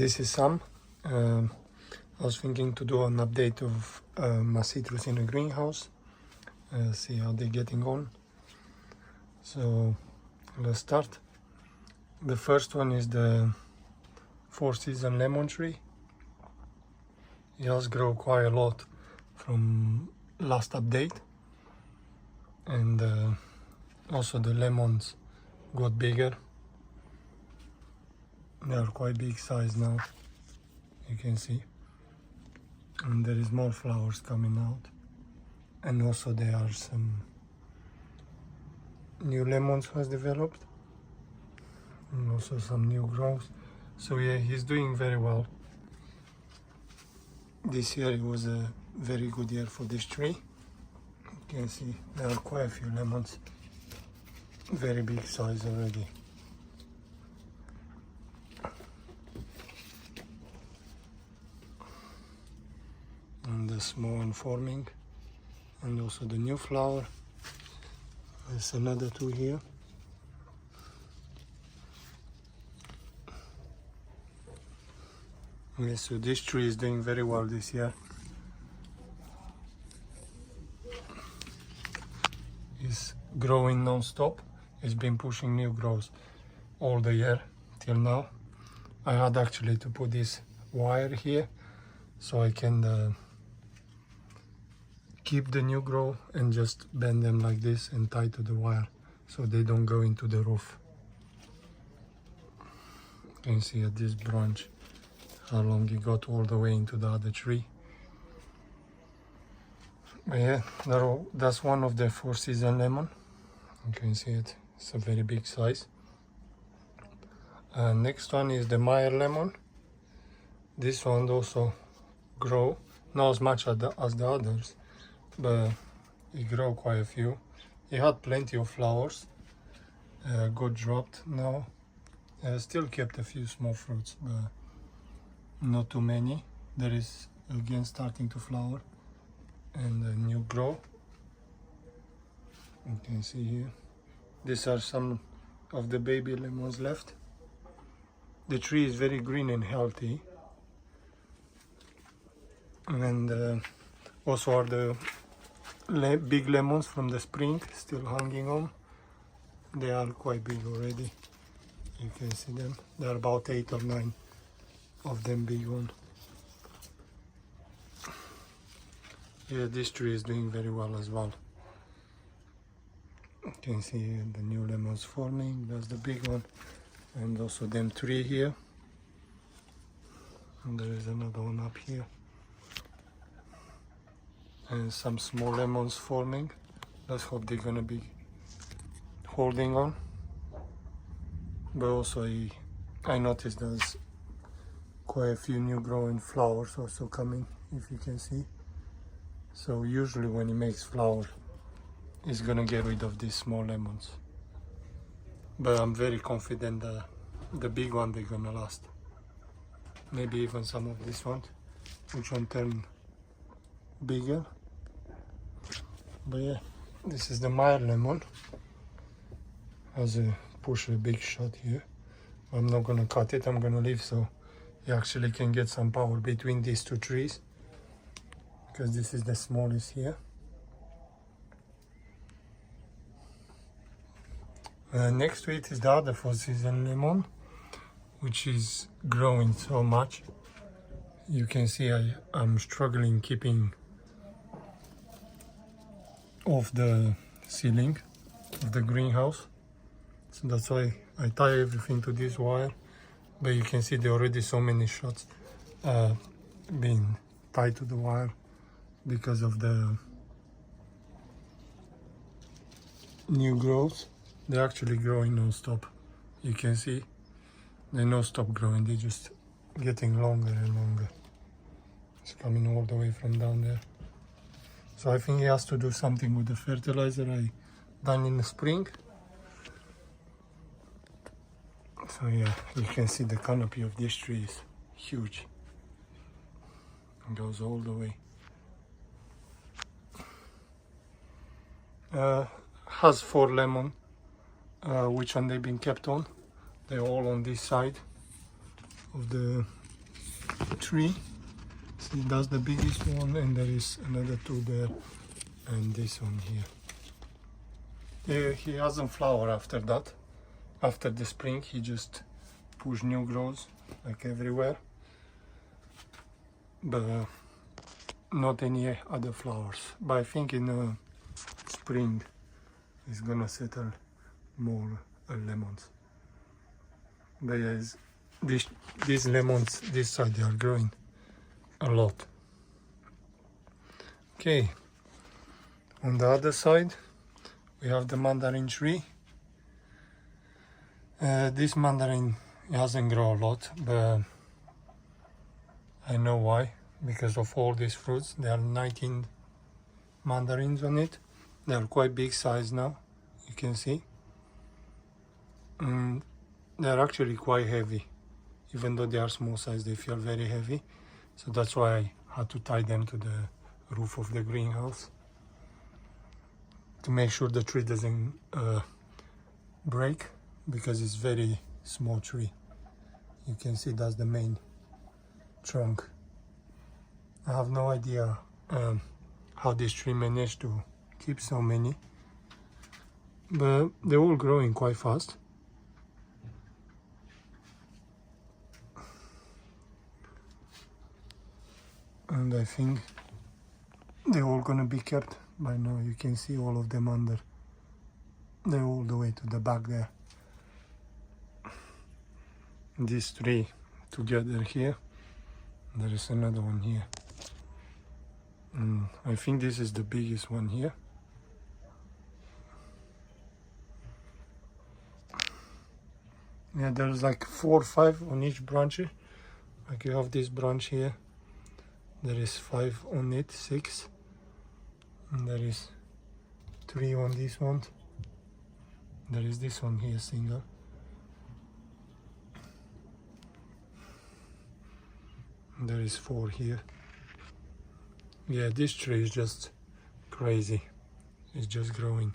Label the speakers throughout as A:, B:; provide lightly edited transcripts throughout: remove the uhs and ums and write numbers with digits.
A: This is Sam. I was thinking to do an update of my citrus in the greenhouse, see how they're getting on. So let's start. The first one is the 4-season lemon tree. It has grown quite a lot from last update, and also the lemons got bigger. They are quite big size now, you can see, and there is more flowers coming out, and also there are some new lemons has developed, and also some new growth. So yeah, he's doing very well. This year it was a very good year for this tree. You can see there are quite a few lemons, very big size already. And the small one forming, and also the new flower. There's another two here. Okay, so this tree is doing very well this year. It's growing non-stop. It's been pushing new growth all the year till now. I had actually to put this wire here so I can keep the new growth and just bend them like this and tie to the wire so they don't go into the roof. You can see at this branch how long it got all the way into the other tree. But yeah, that's one of the 4-season lemon. You can see it, it's a very big size. Next one is the Meyer lemon. This one also grow, not as much as the others, but it grew quite a few. It had plenty of flowers, got dropped now. Still kept a few small fruits, but not too many. There is again starting to flower and a new grow. You can see here. These are some of the baby lemons left. The tree is very green and healthy. And also are the big lemons from the spring still hanging on. They are quite big already. You can see them. There are about 8 or 9 of them big one. Yeah, this tree is doing very well as well. You can see the new lemons forming. That's the big one, and also them 3 here, and there is another one up here, and some small lemons forming. Let's hope they're gonna be holding on. But also I noticed there's quite a few new growing flowers also coming, if you can see. So usually when it makes flower, it's gonna get rid of these small lemons. But I'm very confident that the big one they're gonna last. Maybe even some of this one, which one turn bigger. But yeah, this is the Meyer lemon. Has a push a big shot here. I'm not gonna cut it, I'm gonna leave so you actually can get some power between these two trees, because this is the smallest here. Next to it is the other 4-season lemon, which is growing so much. You can see I'm struggling keeping off the ceiling of the greenhouse. So that's why I tie everything to this wire. But you can see there are already so many shots being tied to the wire because of the new growth. They're actually growing non-stop. You can see they don't stop growing, they're just getting longer and longer. It's coming all the way from down there. So I think it has to do something with the fertilizer I done in the spring. So yeah, you can see the canopy of this tree is huge. It goes all the way. Has 4 lemon, which one they've been kept on. They're all on this side of the tree. See, that's the biggest one, and there is another two there, and this one here. He hasn't flowered after that. After the spring, he just pushed new growths like everywhere, but not any other flowers. But I think in spring it's gonna settle more lemons. But yes, these lemons this side, they are growing a lot. Okay, on the other side we have the mandarin tree. This mandarin hasn't grown a lot, but I know why. Because of all these fruits. There are 19 mandarins on it. They are quite big size now, you can see. They're actually quite heavy. Even though they are small size, they feel very heavy. So that's why I had to tie them to the roof of the greenhouse, to make sure the tree doesn't break, because it's very small tree. You can see that's the main trunk. I have no idea how this tree managed to keep so many, but they're all growing quite fast. And I think they're all gonna be kept by now. You can see all of them under. They're all the way to the back there. These three together here. There is another one here. I think this is the biggest one here. Yeah, there's like 4 or 5 on each branch. Like you have this branch here. There is 5 on it, 6. And there is 3 on this one. There is this one here, single. There is 4 here. Yeah, this tree is just crazy. It's just growing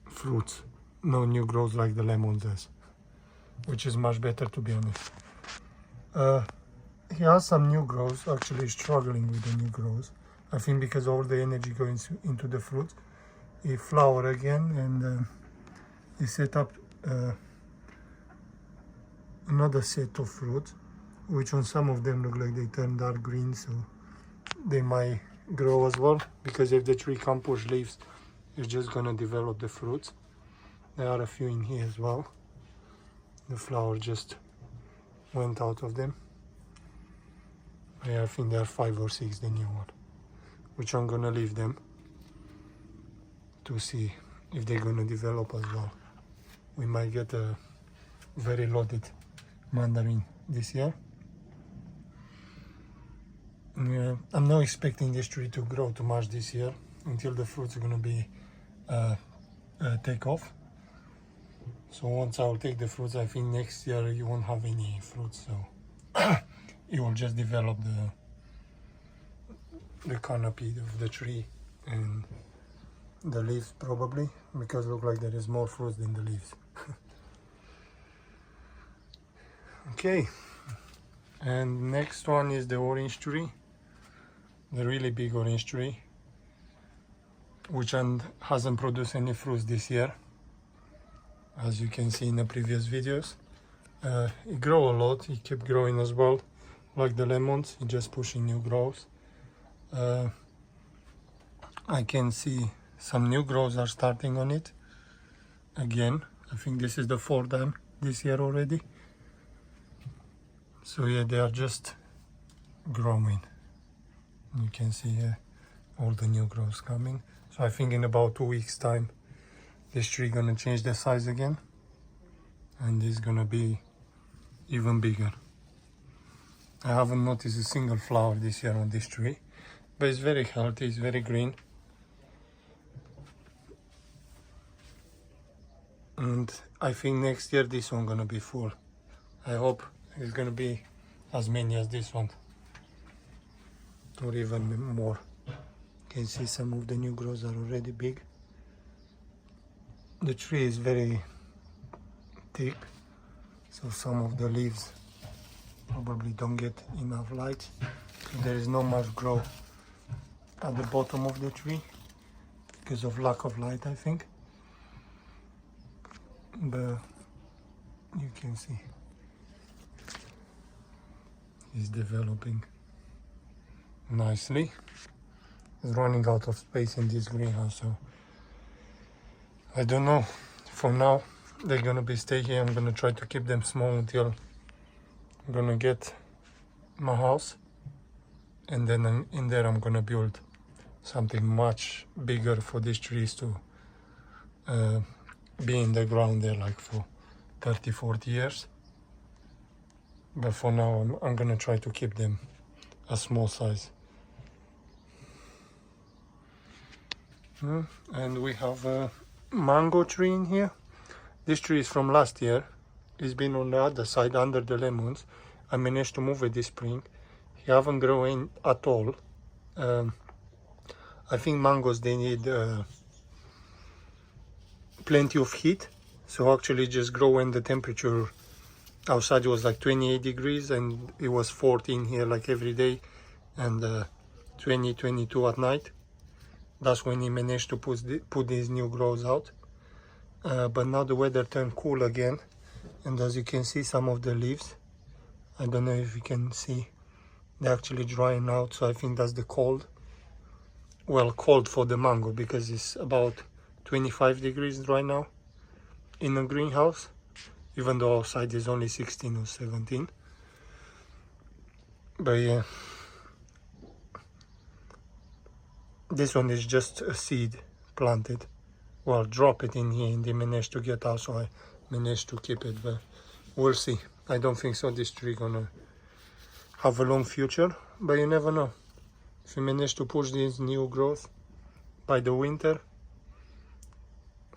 A: fruits. No new growth like the lemon does, which is much better, to be honest. He has some new growth, actually struggling with the new growth. I think because all the energy goes into the fruit. He flowered again, and he set up another set of fruit, which on some of them look like they turn dark green, so they might grow as well, because if the tree can't push leaves, it's just gonna develop the fruits. There are a few in here as well. The flower just went out of them. Yeah, I think there are 5 or 6, the new one, which I'm gonna leave them to see if they're gonna develop as well. We might get a very loaded mandarin this year. Yeah, I'm not expecting this tree to grow too much this year until the fruits are gonna be take off. So once I'll take the fruits, I think next year you won't have any fruits, so it will just develop the canopy of the tree and the leaves probably, because it looks like there is more fruits than the leaves. Okay, and next one is the orange tree, the really big orange tree, which hasn't produced any fruits this year, as you can see in the previous videos. It grew a lot, it kept growing as well, like the lemons, it just pushing new growth. I can see some new growths are starting on it again. I think this is the 4th time this year already. So yeah, they are just growing. You can see here all the new growths coming. So I think in about 2 weeks time this tree gonna change the size again, and it's gonna be even bigger. I haven't noticed a single flower this year on this tree, but it's very healthy, it's very green. And I think next year this one gonna be full. I hope it's gonna be as many as this one, or even more. You can see some of the new growths are already big. The tree is very thick, so some of the leaves probably don't get enough light, so there is not much grow at the bottom of the tree because of lack of light, I think. But you can see it's developing nicely. It's running out of space in this greenhouse, so I don't know. For now they're gonna be stay here. I'm gonna try to keep them small until I'm gonna get my house, and then in there I'm gonna build something much bigger for these trees to be in the ground there like for 30-40 years. But for now I'm gonna try to keep them a small size. And we have a mango tree in here. This tree is from last year. It's been on the other side under the lemons. I managed to move it this spring. He haven't grown at all. I think mangoes, they need plenty of heat, so actually just grow when the temperature outside was like 28 degrees and it was 14 here like every day, and 22 at night. That's when he managed to put these new growths out. But now the weather turned cool again, and as you can see, some of the leaves, I don't know if you can see, they're actually drying out, so I think that's the cold. Well, cold for the mango because it's about 25 degrees right now in a greenhouse, even though outside is only 16 or 17. But yeah, this one is just a seed planted. Well, drop it in here and they managed to get out, so I managed to keep it, but we'll see. I don't think so this tree gonna have a long future, but you never know. If you manage to push this new growth by the winter,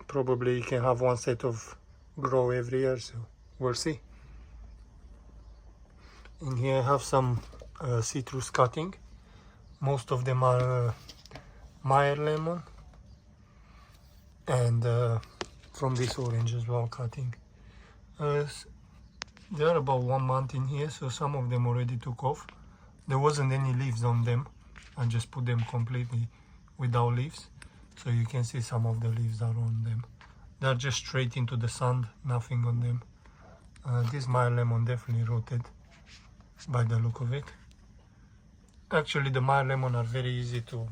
A: probably you can have one set of grow every year, so we'll see. In here I have some citrus cutting. Most of them are Meyer lemon, and from this orange as well cutting. They are about 1 month in here, so some of them already took off. There wasn't any leaves on them. I just put them completely without leaves, so you can see some of the leaves are on them. They're just straight into the sun, nothing on them. This Meyer lemon definitely rooted by the look of it. Actually, the Meyer lemon are very easy to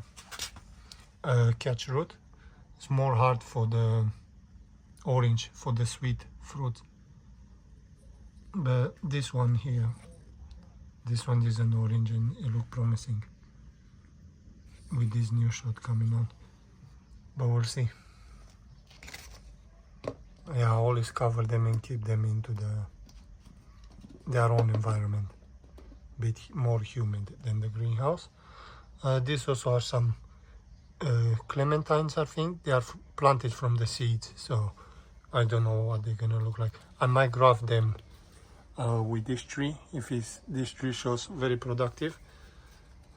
A: catch root. It's more hard for the orange, for the sweet fruit. But this one here, this one is an orange and it looks promising with this new shot coming on. But we'll see. Yeah, I always cover them and keep them into their own environment, a bit more humid than the greenhouse. These also are some clementines, I think. They are planted from the seeds, so I don't know what they're gonna look like. I might graft them with this tree if this tree shows very productive.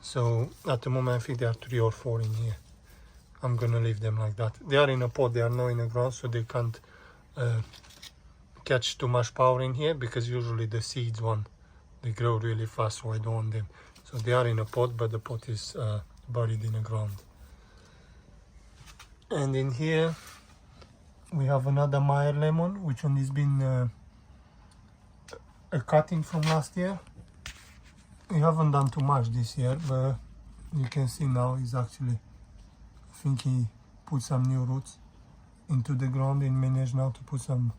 A: So at the moment I think there are 3 or 4 in here. I'm gonna leave them like that. They are in a pot, they are not in the ground, so they can't catch too much power in here, because usually the seeds they grow really fast, so I don't want them. So they are in a pot, but the pot is buried in the ground. And in here we have another Meyer lemon, which one has been a cutting from last year. We haven't done too much this year, but you can see now he's actually, I think he put some new roots into the ground and managed now to put some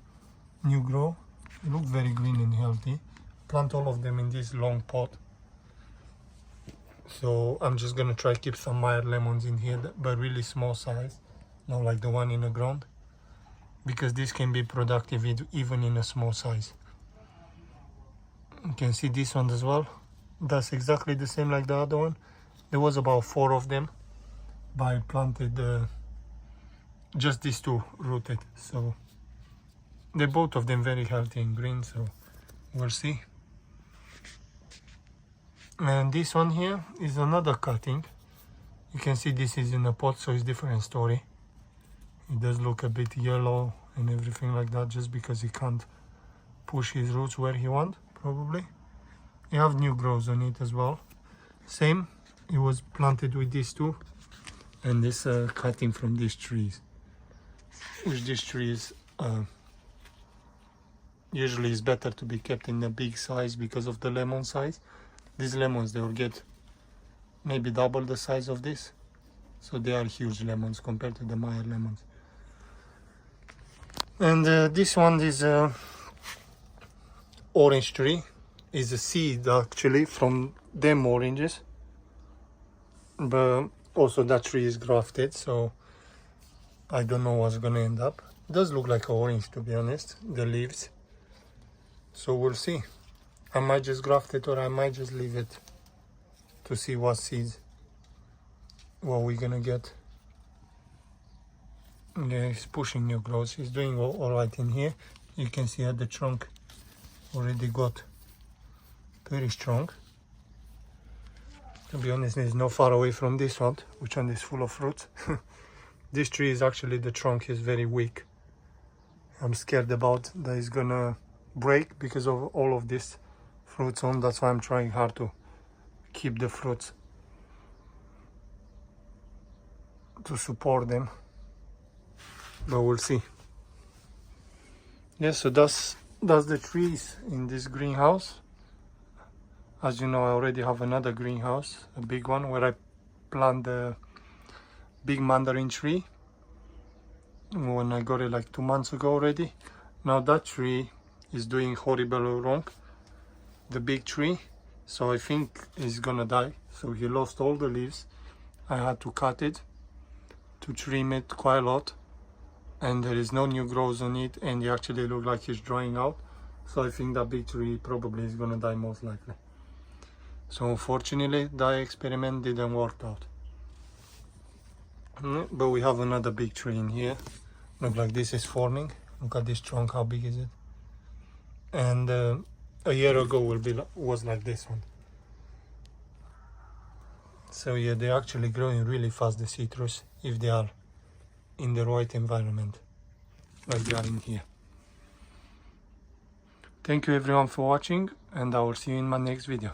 A: new grow. They look very green and healthy. Plant all of them in this long pot. So I'm just gonna try to keep some Meyer lemons in here, but really small size, not like the one in the ground, because this can be productive even in a small size. You can see this one as well. That's exactly the same like the other one. There was about 4 of them, but I planted just these 2 rooted. So they're both of them very healthy and green, so we'll see. And this one here is another cutting. You can see this is in a pot, so it's a different story. It does look a bit yellow and everything like that, just because he can't push his roots where he wants, probably. You have new growth on it as well. Same, it was planted with these two, and this cutting from these trees, which these trees usually is better to be kept in a big size because of the lemon size. These lemons, they will get maybe double the size of this, so they are huge lemons compared to the Meyer lemons. And this one is orange tree, is a seed actually from them oranges, but also that tree is grafted, so I don't know what's gonna end up. It does look like orange, to be honest, the leaves, so we'll see. I might just graft it, or I might just leave it to see what seeds, what we're gonna get. Yeah, he's pushing new growth. He's doing all right in here. You can see that the trunk already got very strong. To be honest, it's not far away from this one, which one is full of fruits. This tree is actually, the trunk is very weak. I'm scared about that it's gonna break because of all of this fruits on. That's why I'm trying hard to keep the fruits to support them, but we'll see. Yeah, so that's the trees in this greenhouse. As you know, I already have another greenhouse, a big one, where I plant the big mandarin tree when I got it like 2 months ago already. Now that tree is doing horrible wrong, the big tree, so I think it's gonna die. So he lost all the leaves. I had to cut it, to trim it quite a lot, and there is no new growth on it, and it actually looks like it's drying out. So I think that big tree probably is gonna die most likely. So unfortunately that experiment didn't work out. But we have another big tree in here. Look like this is forming. Look at this trunk, how big is it? And a year ago was like this one. So yeah, they're actually growing really fast, the citrus, if they are in the right environment, like they are in here. Thank you everyone for watching, and I will see you in my next video.